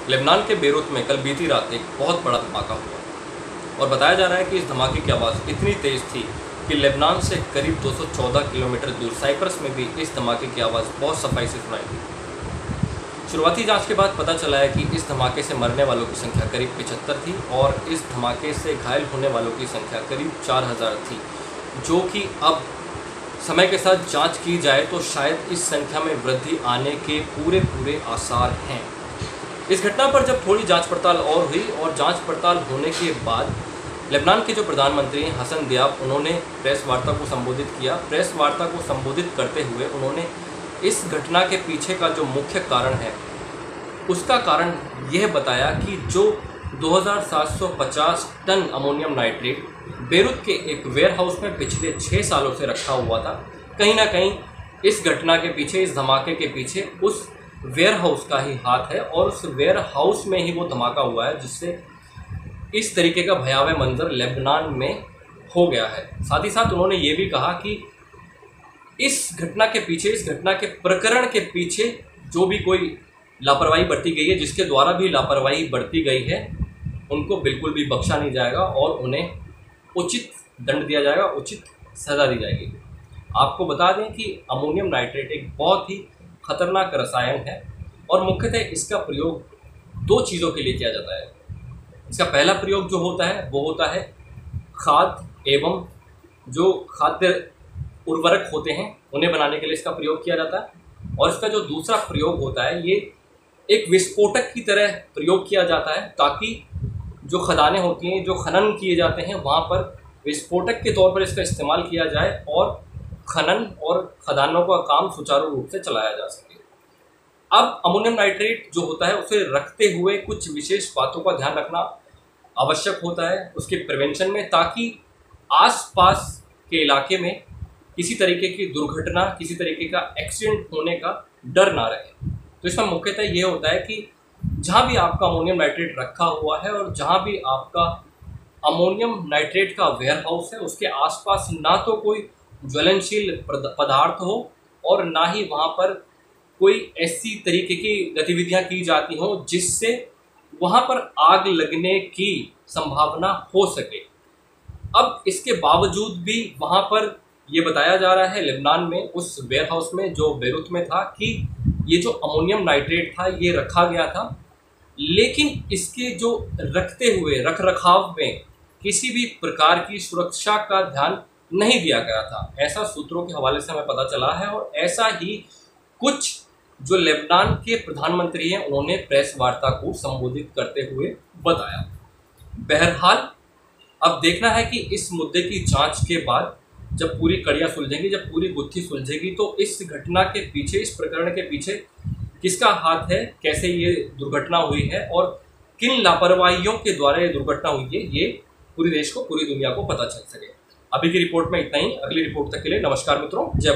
Lebanon के Beirut में कल बीती रात एक बहुत बड़ा धमाका हुआ और बताया जा रहा है कि इस धमाके की आवाज़ इतनी तेज़ थी कि लेबनान से करीब 214 किलोमीटर दूर साइप्रस में भी इस धमाके की आवाज़ बहुत सफाई से सुनाई दी। शुरुआती जांच के बाद पता चला है कि इस धमाके से मरने वालों की संख्या करीब 75 थी और इस धमाके से घायल होने वालों की संख्या करीब 4000 थी, जो कि अब समय के साथ जांच की जाए तो शायद इस संख्या में वृद्धि आने के पूरे आसार हैं। इस घटना पर जब थोड़ी जांच पड़ताल और हुई और जांच पड़ताल होने के बाद लेबनान के जो प्रधानमंत्री हैं हसन दियाब, उन्होंने प्रेस वार्ता को संबोधित किया। प्रेस वार्ता को संबोधित करते हुए उन्होंने इस घटना के पीछे का जो मुख्य कारण है उसका कारण यह बताया कि जो 2750 टन अमोनियम नाइट्रेट बेरूत के एक वेयरहाउस में पिछले 6 सालों से रखा हुआ था, कहीं ना कहीं इस घटना के पीछे, इस धमाके के पीछे उस वेयरहाउस का ही हाथ है और उस वेयरहाउस में ही वो धमाका हुआ है जिससे इस तरीके का भयावह मंजर लेबनान में हो गया है। साथ ही साथ उन्होंने ये भी कहा कि इस घटना के पीछे, इस घटना के प्रकरण के पीछे जो भी कोई लापरवाही बरती गई है, जिसके द्वारा भी लापरवाही बरती गई है, उनको बिल्कुल भी बख्शा नहीं जाएगा और उन्हें उचित दंड दिया जाएगा, उचित सज़ा दी जाएगी। आपको बता दें कि अमोनियम नाइट्रेट एक बहुत ही खतरनाक रसायन है और मुख्यतः इसका प्रयोग 2 चीज़ों के लिए किया जाता है। इसका पहला प्रयोग जो होता है वो होता है खाद एवं जो खाद्य उर्वरक होते हैं उन्हें बनाने के लिए इसका प्रयोग किया जाता है, और इसका जो दूसरा प्रयोग होता है ये एक विस्फोटक की तरह प्रयोग किया जाता है ताकि जो खदानें होती हैं, जो खनन किए जाते हैं, वहाँ पर विस्फोटक के तौर पर इसका इस्तेमाल किया जाए और खनन और खदानों का काम सुचारू रूप से चलाया जा सके। अब अमोनियम नाइट्रेट जो होता है उसे रखते हुए कुछ विशेष बातों का ध्यान रखना आवश्यक होता है उसके प्रिवेंशन में, ताकि आसपास के इलाके में किसी तरीके की दुर्घटना, किसी तरीके का एक्सीडेंट होने का डर ना रहे। तो इसमें मुख्यतः ये होता है कि जहाँ भी आपका अमोनियम नाइट्रेट रखा हुआ है और जहाँ भी आपका अमोनियम नाइट्रेट का वेयरहाउस है उसके आसपास ना तो कोई ज्वलनशील पदार्थ हो और ना ही वहाँ पर कोई ऐसी तरीके की गतिविधियाँ की जाती हों जिससे वहाँ पर आग लगने की संभावना हो सके। अब इसके बावजूद भी वहाँ पर ये बताया जा रहा है लेबनान में उस वेयरहाउस में जो बेरूत में था कि ये जो अमोनियम नाइट्रेट था ये रखा गया था, लेकिन इसके जो रखते हुए रख रखाव में किसी भी प्रकार की सुरक्षा का ध्यान नहीं दिया गया था, ऐसा सूत्रों के हवाले से हमें पता चला है। और ऐसा ही कुछ जो लेबनान के प्रधानमंत्री हैं उन्होंने प्रेस वार्ता को संबोधित करते हुए बताया। बहरहाल अब देखना है कि इस मुद्दे की जांच के बाद जब पूरी कड़ियाँ सुलझेंगी, जब पूरी गुत्थी सुलझेगी, तो इस घटना के पीछे, इस प्रकरण के पीछे किसका हाथ है, कैसे ये दुर्घटना हुई है और किन लापरवाहियों के द्वारा ये दुर्घटना हुई है, ये पूरे देश को, पूरी दुनिया को पता चल सके। अभी की रिपोर्ट में इतना ही। अगली रिपोर्ट तक के लिए नमस्कार मित्रों, जय।